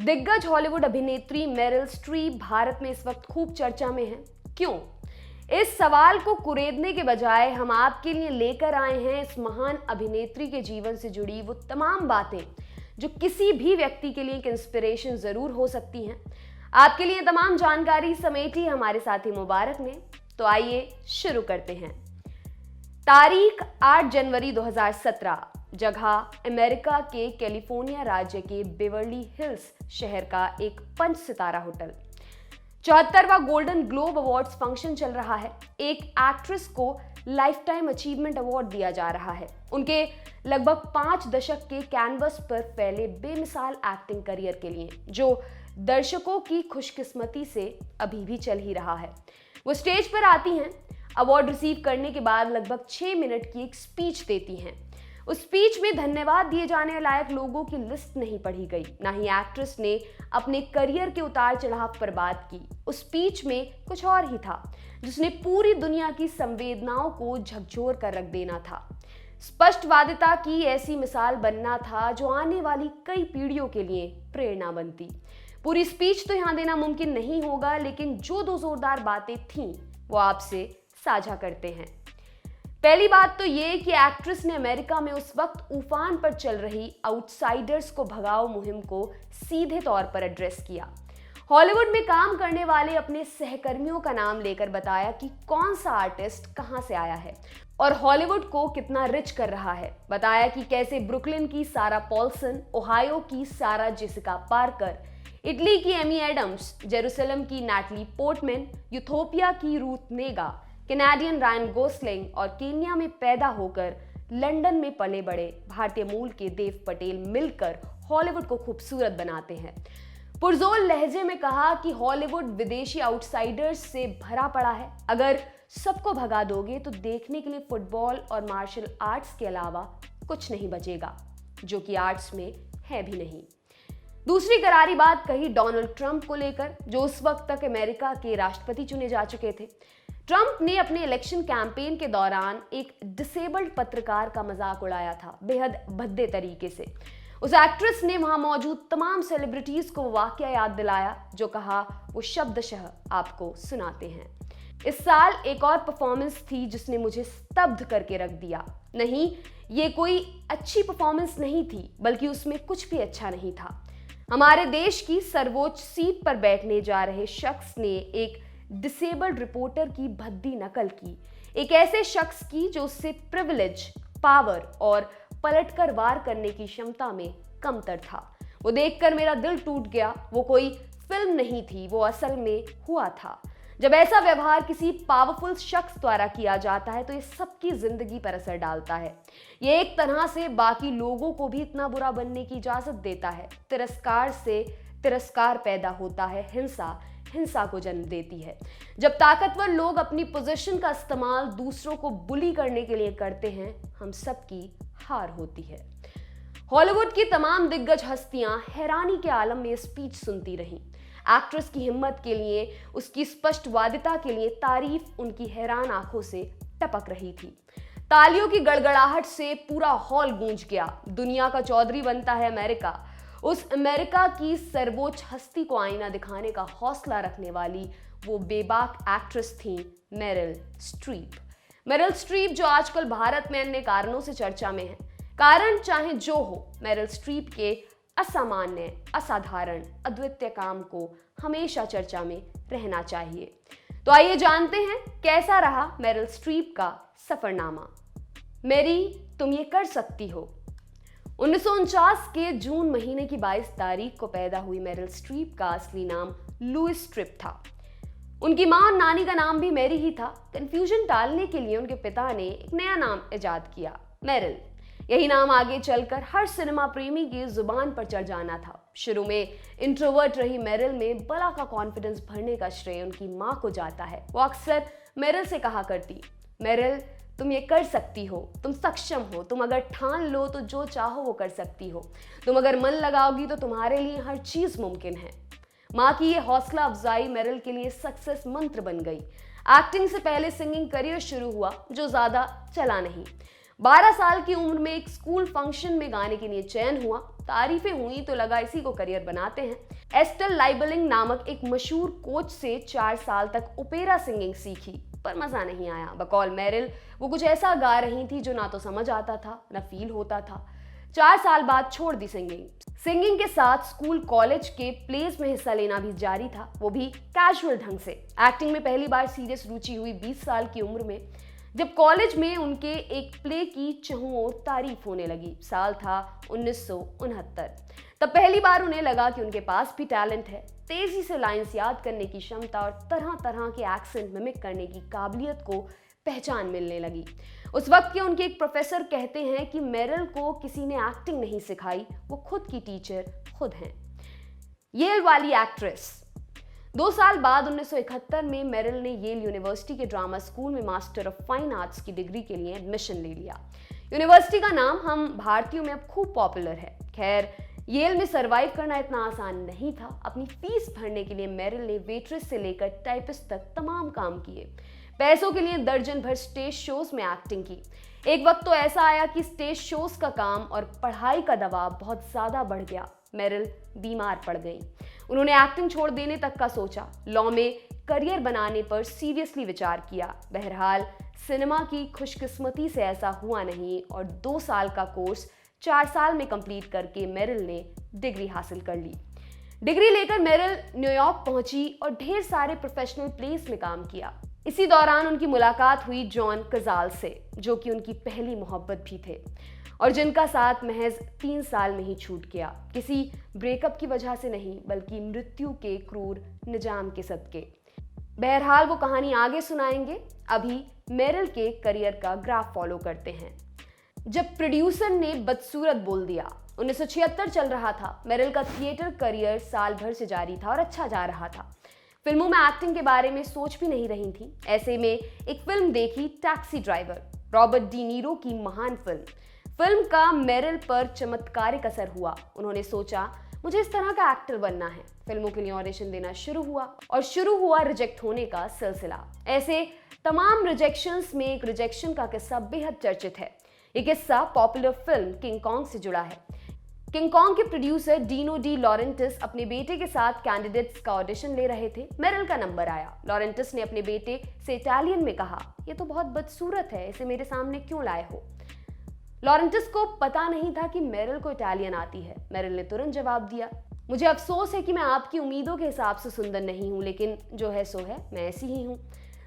दिग्गज हॉलीवुड अभिनेत्री Meryl Streep Bharat में इस वक्त खूब चर्चा में है। क्यों? इस सवाल को कुरेदने के बजाय हम आपके लिए लेकर आए हैं इस महान अभिनेत्री के जीवन से जुड़ी वो तमाम बातें जो किसी भी व्यक्ति के लिए एक इंस्पिरेशन जरूर हो सकती हैं। आपके लिए तमाम जानकारी समेटी हमारे साथी मुबारक ने। तो आइए शुरू करते हैं। तारीख 8 जनवरी 2017, जगह अमेरिका के कैलिफोर्निया राज्य के बेवर्ली हिल्स शहर का एक 5 सितारा होटल। 74वां गोल्डन ग्लोब अवार्ड्स फंक्शन चल रहा है। एक एक्ट्रेस को लाइफ टाइम अचीवमेंट अवार्ड दिया जा रहा है उनके लगभग 5 दशक के कैनवस पर फैले बेमिसाल एक्टिंग करियर के लिए, जो दर्शकों की खुशकिस्मती से अभी भी चल ही रहा है। वो स्टेज पर आती हैं, अवार्ड रिसीव करने के बाद लगभग 6 मिनट की एक स्पीच देती हैं। उस स्पीच में धन्यवाद दिए जाने लायक लोगों की लिस्ट नहीं पढ़ी गई, ना ही एक्ट्रेस ने अपने करियर के उतार चढ़ाव पर बात की। उस स्पीच में कुछ और ही था जिसने पूरी दुनिया की संवेदनाओं को झकझोर कर रख देना था। स्पष्टवादिता की ऐसी मिसाल बनना था जो आने वाली कई पीढ़ियों के लिए प्रेरणा बनती। पूरी स्पीच तो यहाँ देना मुमकिन नहीं होगा, लेकिन जो 2 जोरदार बातें थीं वो आपसे साझा करते हैं। पहली बात तो ये कि एक्ट्रेस ने अमेरिका में उस वक्त उफान पर चल रही आउटसाइडर्स को भगाओ मुहिम को सीधे तौर पर एड्रेस किया। हॉलीवुड में काम करने वाले अपने सहकर्मियों का नाम लेकर बताया कि कौन सा आर्टिस्ट कहां से आया है और हॉलीवुड को कितना रिच कर रहा है। बताया कि कैसे ब्रुकलिन की सारा पॉल्सन, ओहायो की सारा जेसिका पार्कर, इटली की एमी एडम्स, जेरूसलम की नैटली पोर्टमैन, यूथोपिया की रूथ नेगा, कैनेडियन रायन गोसलिंग और केन्या में पैदा होकर लंदन में पले बड़े भारतीय मूल के देव पटेल मिलकर हॉलीवुड को खूबसूरत बनाते हैं। पुरजोर लहजे में कहा कि हॉलीवुड विदेशी आउटसाइडर्स से भरा पड़ा है। अगर सबको भगा दोगे तो देखने के लिए फुटबॉल और मार्शल आर्ट्स के अलावा कुछ नहीं बचेगा, जो कि आर्ट्स में है भी नहीं। दूसरी करारी बात कही डोनाल्ड ट्रंप को लेकर, जो उस वक्त तक अमेरिका के राष्ट्रपति चुने जा चुके थे। ट्रंप ने अपने इलेक्शन कैंपेन के दौरान एक डिसेबल्ड पत्रकार का मजाक उड़ाया था, बेहद भद्दे तरीके से। उस एक्ट्रेस ने वहां मौजूद तमाम सेलिब्रिटीज को वाकया याद दिलाया जो कहा वो शब्दशः आपको सुनाते हैं। इस साल एक और परफॉर्मेंस थी जिसने मुझे स्तब्ध करके रख दिया। नहीं, ये कोई अच्छी परफॉर्मेंस नहीं थी, बल्कि उसमें कुछ भी अच्छा नहीं था। हमारे देश की सर्वोच्च सीट पर बैठने जा रहे शख्स ने एक डिसेबल्ड रिपोर्टर की भद्दी नकल की, एक ऐसे शख्स की जो उससे प्रिविलेज, पावर और पलटकर वार करने की क्षमता में कमतर था। वो देखकर मेरा दिल टूट गया। वो कोई फिल्म नहीं थी, वो असल में हुआ था। जब ऐसा व्यवहार किसी पावरफुल शख्स द्वारा किया जाता है तो ये सबकी जिंदगी पर असर डालता है। ये एक तरह से बाकी लोगों को भी इतना बुरा बनने की इजाजत देता है। तिरस्कार से तिरस्कार पैदा होता है, हिंसा को जन्म देती है। जब ताकतवर लोग अपनी पोजीशन का इस्तेमाल दूसरों को बुली करने के लिए करते हैं, हम सबकी हार होती है। हॉलीवुड की तमाम दिग्गज हस्तियां हैरानी के आलम में स्पीच सुनती रहीं। एक्ट्रेस की हिम्मत के लिए, उसकी स्पष्टवादिता के लिए तारीफ उनकी हैरान आंखों से टपक रही थी। तालियों की गड़गड़ाहट से पूरा हॉल गूंज गया। दुनिया का चौधरी बनता है अमेरिका। उस अमेरिका की सर्वोच्च हस्ती को आईना दिखाने का हौसला रखने वाली वो बेबाक एक्ट्रेस थी मेरिल स्ट्रीप। मेरिल स्ट्रीप जो आजकल भारत में अन्य कारणों से चर्चा में है। कारण चाहे जो हो, मेरिल स्ट्रीप के असामान्य, असाधारण, अद्वितीय काम को हमेशा चर्चा में रहना चाहिए। तो आइए जानते हैं कैसा रहा मेरिल स्ट्रीप का सफरनामा। मेरी, तुम ये कर सकती हो। 1949 के जून महीने की 22 तारीख को पैदा हुई मेरिल स्ट्रीप का असली नाम लुइस स्ट्रिप था। उनकी मां और नानी का नाम भी मैरी ही था। कंफ्यूजन टालने के लिए उनके पिता ने एक नया नाम इजाद किया, मेरिल। यही नाम आगे चलकर हर सिनेमा प्रेमी की जुबान पर चढ़ जाना था। शुरू में इंट्रोवर्ट रही मेरिल में बला का कॉन्फिडेंस भरने का श्रेय उनकी मां को जाता है। वो अक्सर मेरिल से कहा करती, मेरिल तुम ये कर सकती हो, तुम सक्षम हो, तुम अगर ठान लो तो जो चाहो वो कर सकती हो, तुम अगर मन लगाओगी तो तुम्हारे लिए हर चीज मुमकिन है। माँ की ये हौसला अफजाई मेरिल के लिए सक्सेस मंत्र बन गई। एक्टिंग से पहले सिंगिंग करियर शुरू हुआ जो ज्यादा चला नहीं। 12 साल की उम्र में एक स्कूल फंक्शन में गाने के लिए चयन हुआ। तारीफें हुई तो लगा इसी को करियर बनाते हैं। एस्टेल लाइबलिंग नामक एक मशहूर कोच से 4 साल तक ओपेरा सिंगिंग सीखी, पर मजा नहीं आया। बकौल मेरिल वो कुछ ऐसा गा रही थी जो ना तो समझ आता था न फील होता था। 4 साल बाद छोड़ दी सिंगिंग के साथ स्कूल कॉलेज के प्लेज में हिस्सा लेना भी जारी था, वो भी कैजुअल ढंग से। एक्टिंग में पहली बार सीरियस रुचि हुई 20 साल की उम्र में, जब कॉलेज में उनके एक प्ले की चहुं ओर तारीफ होने लगी। साल था 1969। तब पहली बार उन्हें लगा कि उनके पास भी टैलेंट है। तेजी से लाइंस याद करने की क्षमता और तरह तरह के एक्सेंट मिमिक करने की काबिलियत को पहचान मिलने लगी। उस वक्त के उनके एक प्रोफेसर कहते हैं कि मेरिल को किसी ने एक्टिंग नहीं सिखाई, वो खुद की टीचर खुद हैं। येल वाली एक्ट्रेस। 2 साल बाद 1971 में मेरिल ने येल यूनिवर्सिटी के ड्रामा स्कूल में मास्टर ऑफ फाइन आर्ट्स की डिग्री के लिए एडमिशन ले लिया। यूनिवर्सिटी का नाम हम भारतीयों में अब खूब पॉपुलर है। खैर, येल में सरवाइव करना इतना आसान नहीं था। अपनी फीस भरने के लिए मेरिल ने वेट्रेस से लेकर टाइपिस्ट तक तमाम काम किए। पैसों के लिए दर्जन भर स्टेज शोज में एक्टिंग की। एक वक्त तो ऐसा आया कि स्टेज शोज का काम और पढ़ाई का दबाव बहुत ज्यादा बढ़ गया। मेरिल बीमार पड़ गई। उन्होंने एक्टिंग छोड़ देने तक का सोचा। लॉ में करियर बनाने पर सीरियसली विचार किया। बहरहाल सिनेमा की खुशकिस्मती से ऐसा हुआ नहीं और 2 साल का कोर्स 4 साल में कंप्लीट करके मेरिल ने डिग्री हासिल कर ली। डिग्री लेकर मेरिल न्यूयॉर्क पहुंची और ढेर सारे प्रोफेशनल प्लेस में काम किया। इसी दौरान उनकी मुलाकात हुई जॉन कजाल से, जो कि उनकी पहली मोहब्बत भी थे और जिनका साथ महज 3 साल में ही छूट गया। किसी ब्रेकअप की वजह से नहीं, बल्कि मृत्यु के क्रूर निजाम के सदके। बहरहाल वो कहानी आगे सुनाएंगे। अभी मेरिल के करियर का ग्राफ फॉलो करते हैं। जब प्रोड्यूसर ने बदसूरत बोल दिया, 1976 चल रहा था। मेरिल का थिएटर करियर साल भर से जारी था और अच्छा जा रहा था। फिल्मों में एक्टिंग के बारे में सोच भी नहीं रही थी। ऐसे में एक फिल्म देखी, taxi driver, Robert De Niro की महान फिल्म का मेरिल पर चमत्कारिक असर हुआ। उन्होंने सोचा, मुझे इस तरह का एक्टर बनना है। फिल्मों के लिए ऑडिशन देना शुरू हुआ रिजेक्ट होने का सिलसिला। ऐसे तमाम रिजेक्शंस में एक रिजेक्शन का किस्सा बेहद चर्चित है। ये किस्सा पॉपुलर फिल्म किंग कॉन्ग से जुड़ा है। किंग कॉन्ग के प्रोड्यूसर डीनो डी लॉरेंटिस अपने बेटे के साथ कैंडिडेट्स का ऑडिशन ले रहे थे। मेरिल का नंबर आया। लॉरेंटिस ने अपने बेटे से इटालियन में कहा, ये तो बहुत बदसूरत है, इसे मेरे सामने क्यों लाए हो? लॉरेंटिस को पता नहीं था कि मेरिल को इटालियन आती है। मेरिल ने तुरंत जवाब दिया, मुझे अफसोस है कि मैं आपकी उम्मीदों के हिसाब से सुंदर नहीं हूं, लेकिन जो है सो है, मैं ऐसी ही हूं।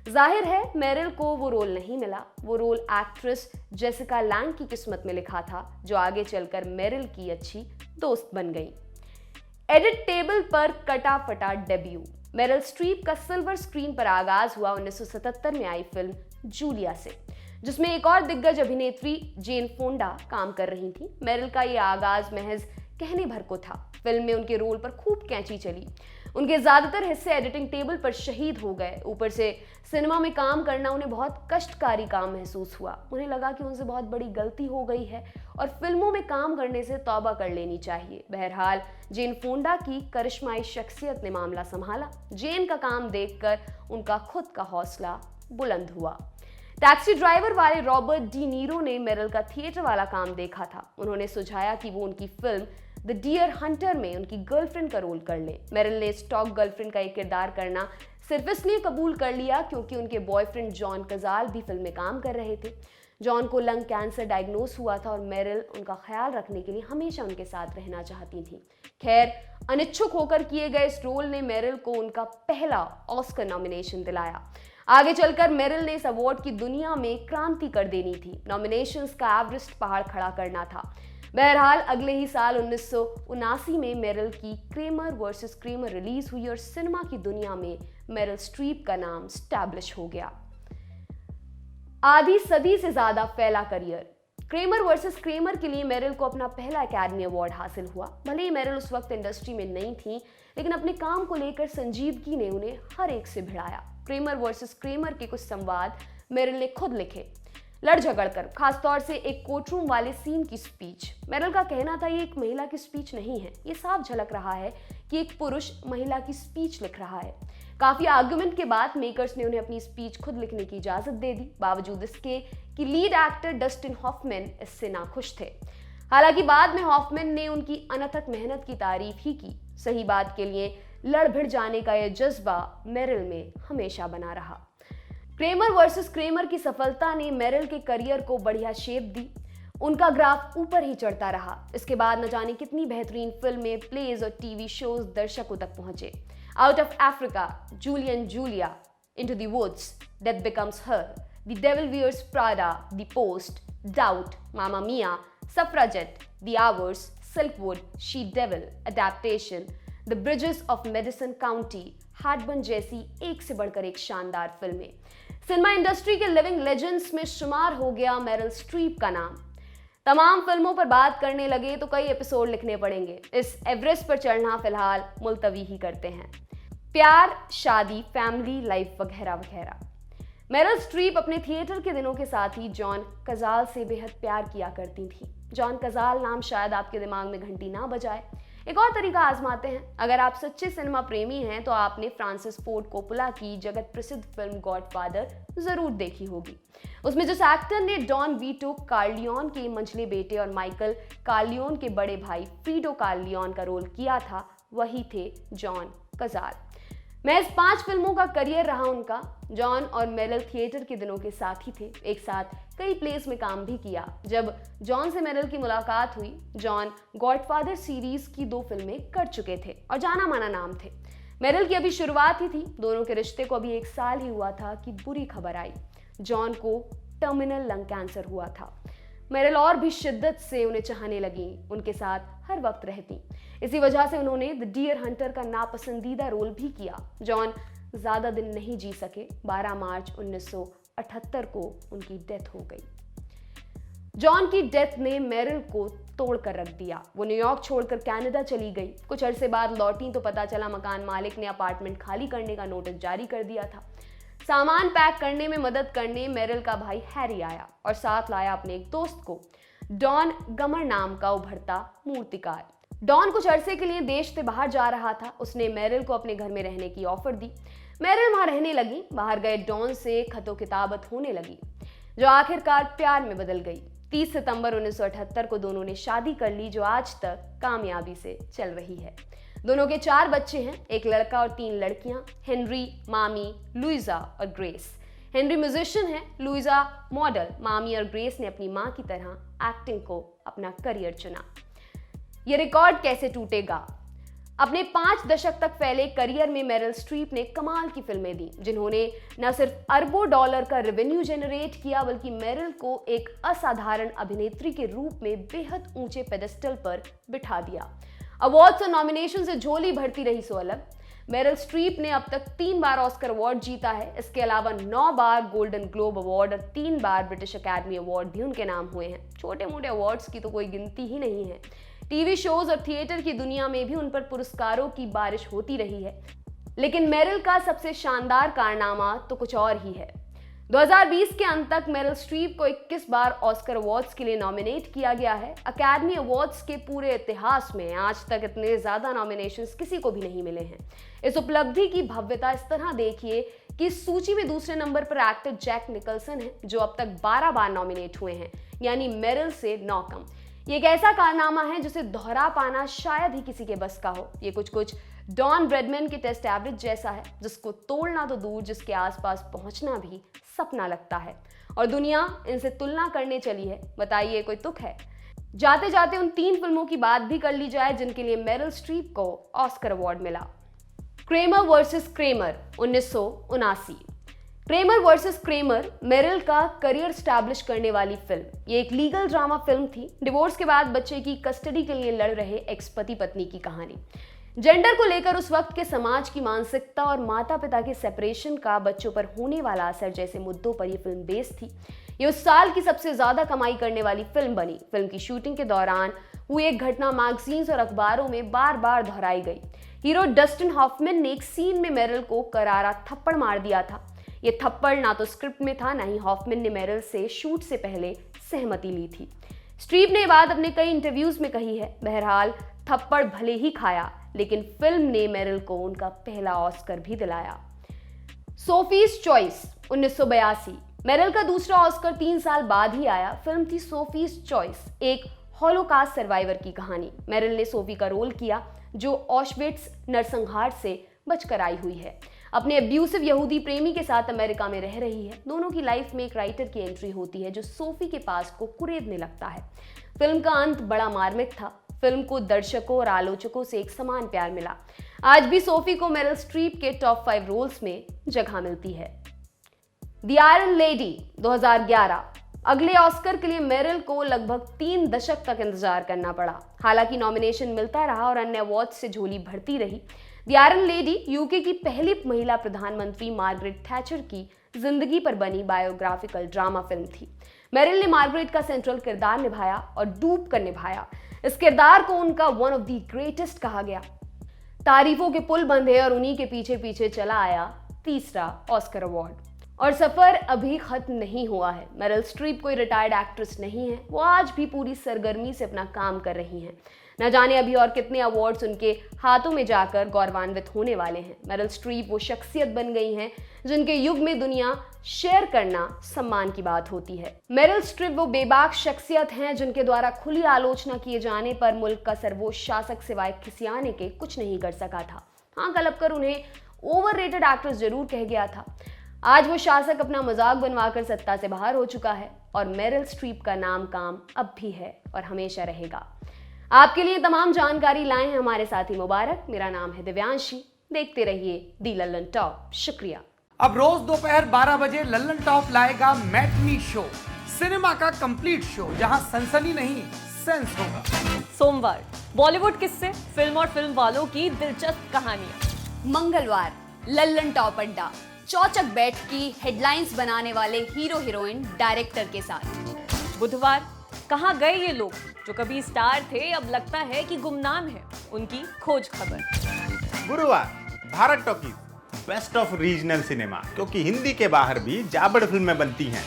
जाहिर है मेरिल को वो रोल नहीं मिला। वो रोल एक्ट्रेस जेसिका लैंग की किस्मत में लिखा था, जो आगे चलकर मेरिल की अच्छी दोस्त बन गई। एडिट टेबल पर कटा फटा डेब्यू। मेरिल स्ट्रीप का सिल्वर स्क्रीन पर आगाज हुआ 1977 में आई फिल्म जूलिया से, जिसमें एक और दिग्गज अभिनेत्री जेन फोंडा काम कर रही थी। मेरिल का ये आगाज महज कहने भर को था। फिल्म में उनके रोल पर खूब कैंची चली। उनके ज्यादातर हिस्से एडिटिंग टेबल पर शहीद हो गए। ऊपर से सिनेमा में काम करना उन्हें बहुत कष्टकारी काम महसूस हुआ। उन्हें लगा कि उनसे बहुत बड़ी गलती हो गई है और फिल्मों में काम करने से तौबा कर लेनी चाहिए। बहरहाल जेन फोंडा की करिश्माई शख्सियत ने मामला संभाला। जेन का काम देखकर उनका खुद का हौसला बुलंद हुआ। टैक्सी ड्राइवर वाले रॉबर्ट डी नीरो ने मेरिल का थिएटर वाला काम देखा था। उन्होंने सुझाया कि वो उनकी फिल्म द डियर हंटर में उनकी गर्लफ्रेंड का रोल कर ले। मेरिल ने स्टॉक गर्लफ्रेंड का एक किरदार करना सिर्फ इसलिए कबूल कर लिया क्योंकि उनके बॉयफ्रेंड जॉन कजाल भी फिल्म में काम कर रहे थे। जॉन को लंग कैंसर डायग्नोस हुआ था और मेरिल उनका ख्याल रखने के लिए हमेशा उनके साथ रहना चाहती थी। खैर, अनिच्छुक होकर किए गए इस रोल ने मेरिल को उनका पहला ऑस्कर नॉमिनेशन दिलाया। आगे चलकर मेरिल ने इस अवार्ड की दुनिया में क्रांति कर देनी थी। नॉमिनेशंस का एवरेस्ट पहाड़ खड़ा करना था। बहरहाल अगले ही साल 1979 में मेरिल की क्रेमर वर्सेस क्रेमर रिलीज हुई और सिनेमा की दुनिया में मेरिल स्ट्रीप का नाम स्टैब्लिश हो गया। आधी सदी से ज्यादा फैला करियर। क्रेमर वर्सेस क्रेमर के लिए मेरिल को अपना पहला एकेडमी अवार्ड हासिल हुआ। भले ही मेरिल उस वक्त इंडस्ट्री में नहीं थी, लेकिन अपने काम को लेकर संजीदगी ने उन्हें हर एक से भिड़ाया। क्रेमर वर्सेस क्रेमर के कुछ संवाद मेरिल ने खुद लिखे, लड़ झगड़ कर, खासतौर से एक कोर्टरूम वाले सीन की स्पीच। मेरिल का कहना था, ये एक महिला की स्पीच नहीं है, ये साफ झलक रहा है कि एक पुरुष महिला की स्पीच लिख रहा है। काफी आर्गुमेंट के बाद मेकर्स ने उन्हें अपनी स्पीच खुद लिखने की इजाजत दे दी। बावजूद इसके कि लीड एक्टर डस्टिन हॉफमैन इससे नाखुश थे। हालांकि बाद में हॉफमैन ने उनकी अनथक मेहनत की तारीफ ही की। सही बात के लिए लड़ भिड़ जाने का यह जज्बा मेरिल में हमेशा बना रहा। क्रेमर वर्सेस क्रेमर की सफलता ने मेरिल के करियर को बढ़िया शेप दी। उनका ग्राफ ऊपर ही चढ़ता रहा। इसके बाद न जाने कितनी बेहतरीन फिल्में, प्लेज और टीवी शोज दर्शकों तक पहुंचे। Out of Africa, Julian Julia, into the woods, death becomes her, the devil wears Prada, the post, doubt, mamma mia, suffragette, the hours, silkwood, she devil, adaptation, the bridges of Madison county, heartburn जैसी एक से बढ़कर एक शानदार फिल्में। Cinema industry के living legends में शुमार हो गया मेरिल स्ट्रीप का नाम। तमाम फिल्मों पर बात करने लगे तो कई एपिसोड लिखने पड़ेंगे। इस एवरेस्ट पर चढ़ना फिलहाल मुलतवी ही करते हैं। प्यार, शादी, फैमिली लाइफ वगैरह वगैरह। मेरिल स्ट्रीप अपने थिएटर के दिनों के साथ ही जॉन कज़ाल से बेहद प्यार किया करती थी। जॉन कज़ाल नाम शायद आपके दिमाग में घंटी ना बजाए। एक और तरीका आजमाते हैं। अगर आप सच्चे सिनेमा प्रेमी हैं तो आपने फ्रांसिस फोर्ड कोप्पोला की जगत प्रसिद्ध फिल्म गॉडफादर जरूर देखी होगी। उसमें जिस एक्टर ने डॉन वीटो कार्लियोन के मंझले बेटे और माइकल कार्लियोन के बड़े भाई फ्रीडो कार्लियोन का रोल किया था, वही थे जॉन कज़ाल। महज 5 फिल्मों का करियर रहा उनका। जॉन और मेरिल थिएटर के दिनों के साथी थे। एक साथ कई प्लेस में काम भी किया। जब जॉन से मेरिल की मुलाकात हुई, जॉन गॉडफादर सीरीज की 2 फिल्में कर चुके थे और जाना माना नाम थे। मेरिल की अभी शुरुआत ही थी। दोनों के रिश्ते को अभी 1 साल ही हुआ था कि बुरी खबर आई। जॉन को टर्मिनल लंग कैंसर हुआ था। मेरिल और भी शिद्दत से उन्हें चाहने लगी, उनके साथ हर वक्त रहती। इसी वजह से उन्होंने द डियर हंटर का नापसंदीदा रोल भी किया। जॉन ज्यादा दिन नहीं जी सके। 12 मार्च 1978 को उनकी डेथ हो गई। जॉन की डेथ ने मेरिल को तोड़ कर रख दिया। वो न्यूयॉर्क छोड़कर कनाडा चली गई। कुछ अरसे बाद लौटी तो पता चला मकान मालिक ने अपार्टमेंट खाली करने का नोटिस जारी कर दिया था। सामान पैक करने में मदद करने मेरिल का भाई हैरी आया और साथ लाया अपने एक दोस्त को, डॉन गमर नाम का उभरता मूर्तिकार। डॉन कुछ अरसे के लिए देश से बाहर जा रहा था। उसने मेरिल को अपने घर में रहने की ऑफर दी। मेरिल वहां रहने लगी। बाहर गए डॉन से खतो किताबत होने लगी, जो आखिरकार प्यार में बदल गई। 30 सितंबर 1978 को दोनों ने शादी कर ली, जो आज तक कामयाबी से चल रही है। दोनों के 4 बच्चे हैं, एक लड़का और 3 लड़कियां, हेनरी, मामी, लुइजा और ग्रेस। हेनरी म्यूजिशियन है, लुइजा मॉडल। मामी और ग्रेस ने अपनी मां की तरह एक्टिंग को अपना करियर चुना। यह रिकॉर्ड कैसे टूटेगा? अपने 5 दशक तक फैले करियर में मेरिल स्ट्रीप ने कमाल की फिल्में दी, जिन्होंने न सिर्फ अरबों डॉलर का रेवेन्यू जनरेट किया, बल्कि मेरिल को एक असाधारण अभिनेत्री के रूप में बेहद ऊंचे पेडेस्टल पर बिठा दिया। अवार्ड्स और नॉमिनेशन से झोली भरती रही सो अलग। मेरिल स्ट्रीप ने अब तक 3 बार ऑस्कर अवार्ड जीता है। इसके अलावा 9 बार गोल्डन ग्लोब अवार्ड और 3 बार ब्रिटिश अकेडमी अवार्ड भी उनके नाम हुए हैं। छोटे मोटे अवार्ड्स की तो कोई गिनती ही नहीं है। टीवी शोज और थिएटर की दुनिया में भी उन पर पुरस्कारों की बारिश होती रही है। लेकिन मेरिल का सबसे शानदार कारनामा तो कुछ और ही है। 2020 के अंत तक मेरिल स्ट्रीप को 21 बार ऑस्कर अवार्ड्स के लिए नॉमिनेट किया गया है। अकेडमी अवार्ड्स के पूरे इतिहास में आज तक इतने ज्यादा नॉमिनेशंस किसी को भी नहीं मिले हैं। इस उपलब्धि की भव्यता इस तरह देखिए कि इस सूची में दूसरे नंबर पर एक्टर जैक निकल्सन है, जो अब तक 12 बार नॉमिनेट हुए हैं, यानी मेरिल से 9 कम। ये एक ऐसा कारनामा है जिसे दोहरा पाना शायद ही किसी के बस का हो। ये कुछ डॉन ब्रेडमैन के टेस्ट एवरेज जैसा है, जिसको तोड़ना तो दूर, जिसके आसपास पहुंचना भी सपना लगता है। और दुनिया इनसे तुलना करने चली है। बताइए, कोई तुक है? जाते जाते उन 3 फिल्मों की बात भी कर ली जाए जिनके लिए मेरिल स्ट्रीप को ऑस्कर अवार्ड मिला। Kramer versus Kramer 1979। Kramer versus Kramer Meryl का करियर स्टैब्लिश करने वाली फिल्म। ये एक लीगल ड्रामा फिल्म थी। डिवोर्स के बाद बच्चे की कस्टडी के लिए लड़ रहे एक्स पति पत्नी की कहानी। जेंडर को लेकर उस वक्त के समाज की मानसिकता और माता पिता के सेपरेशन का बच्चों पर होने वाला असर जैसे मुद्दों पर यह फिल्म बेस थी। ये उस साल की सबसे ज्यादा कमाई करने वाली फिल्म बनी। फिल्म की शूटिंग के दौरान हुई एक घटना मैगजीन्स और अखबारों में बार बार दोहराई गई। हीरो डस्टिन हॉफमैन ने एक सीन में मेरिल को करारा थप्पड़ मार दिया था। ये थप्पड़ ना तो स्क्रिप्ट में था, ना ही हॉफमैन ने मेरिल से शूट से पहले सहमति ली थी। स्ट्रीप ने बात अपने कई इंटरव्यूज में कही है। बहरहाल थप्पड़ भले ही खाया, लेकिन फिल्म ने मेरिल को उनका पहला ऑस्कर भी दिलाया। Sophie's choice 1982। मेरिल का दूसरा ऑस्कर 3 साल बाद ही आया। फिल्म थी सोफीज चॉइस, एक हॉलोकास्ट सर्वाइवर की कहानी। मेरिल ने सोफी का रोल किया जो ऑशविट्स नरसंहार से बचकर आई हुई है। अपने अब्यूसिव यहूदी प्रेमी के साथ अमेरिका में रह रही है। दोनों की लाइफ में एक राइटर की एंट्री होती है जो सोफी के पास को कुरेदने लगता है। फिल्म का अंत बड़ा मार्मिक था। फिल्म को दर्शकों और आलोचकों से एक समान प्यार मिला। आज भी सोफी को मेरिल स्ट्रीप के टॉप 5 रोल्स में जगह मिलती है। The iron lady 2011। अगले ऑस्कर के लिए मेरिल को लगभग 3 दशक तक इंतजार करना पड़ा। हालांकि नॉमिनेशन मिलता रहा और अन्य अवार्ड से झोली भरती रही। द आयरन लेडी यूके की पहली महिला प्रधानमंत्री मार्गरेट थैचर की जिंदगी पर बनी बायोग्राफिकल ड्रामा फिल्म थी। मेरिल ने मार्गरेट का सेंट्रल किरदार निभाया और डूब कर निभाया। इस किरदार को उनका वन ऑफ द ग्रेटेस्ट कहा गया। तारीफों के पुल बंधे और उन्हीं के पीछे पीछे चला आया तीसरा ऑस्कर अवार्ड। और सफर अभी खत्म नहीं हुआ है। मेरिल स्ट्रीप कोई रिटायर्ड एक्ट्रेस नहीं है। वो आज भी पूरी सरगर्मी से अपना काम कर रही हैं। न जाने अभी और कितने अवार्ड्स उनके हाथों में जाकर गौरवान्वित होने वाले हैं। मेरिल स्ट्रीप वो शख्सियत बन गई हैं जिनके युग में दुनिया शेयर करना सम्मान की बात होती है। मेरिल स्ट्रीप वो बेबाक शख्सियत हैं जिनके द्वारा खुली आलोचना किए जाने पर मुल्क का सर्वोच्च शासक सिवाय खिसियाने के कुछ नहीं कर सका था। हाँ, कलपकर उन्हें ओवररेटेड एक्ट्रेस जरूर कह गया था। आज वो शासक अपना मजाक बनवाकर सत्ता से बाहर हो चुका है और मेरिल स्ट्रीप का नाम काम अब भी है और हमेशा रहेगा। आपके लिए तमाम जानकारी लाए हैं हमारे साथी मुबारक। मेरा नाम है दिव्यांशी। देखते रहिए दी लल्लन टॉप। शुक्रिया। अब रोज दोपहर 12 बजे लल्लन टॉप लाएगा मैटनी शो, सिनेमा का कंप्लीट शो जहां सनसनी नहीं सेंस होगा। सोमवार बॉलीवुड किस्से, फिल्म और फिल्म वालों की दिलचस्प कहानियां। मंगलवार लल्लन टॉप अड्डा, चौचक बैठ की हेडलाइंस बनाने वाले हीरो हीरोइन डायरेक्टर के साथ। बुधवार कहाँ गए ये लोग जो कभी स्टार थे अब लगता है कि गुमनाम है, उनकी खोज खबर। गुरुवार Bharat talkies, best of regional cinema, क्योंकि हिंदी के बाहर भी जाबड़ फिल्में बनती हैं।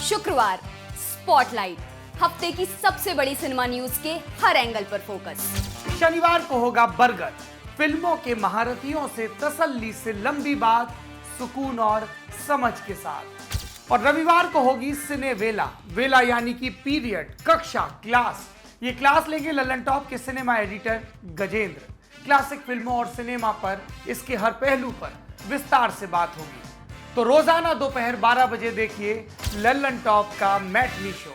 शुक्रवार स्पॉटलाइट, हफ्ते की सबसे बड़ी सिनेमा न्यूज के हर एंगल पर फोकस। शनिवार को होगा बरगद, फिल्मों के महारथियों से तसल्ली से लंबी बात, सुकून और समझ के साथ। और रविवार को होगी सिने वेला, वेला यानी कि पीरियड, कक्षा, क्लास। ये क्लास लेंगे लल्लन टॉप के सिनेमा एडिटर गजेंद्र। क्लासिक फिल्मों और सिनेमा पर, इसके हर पहलू पर विस्तार से बात होगी। तो रोजाना दोपहर 12 बजे देखिए लल्लन टॉप का मैटनी शो।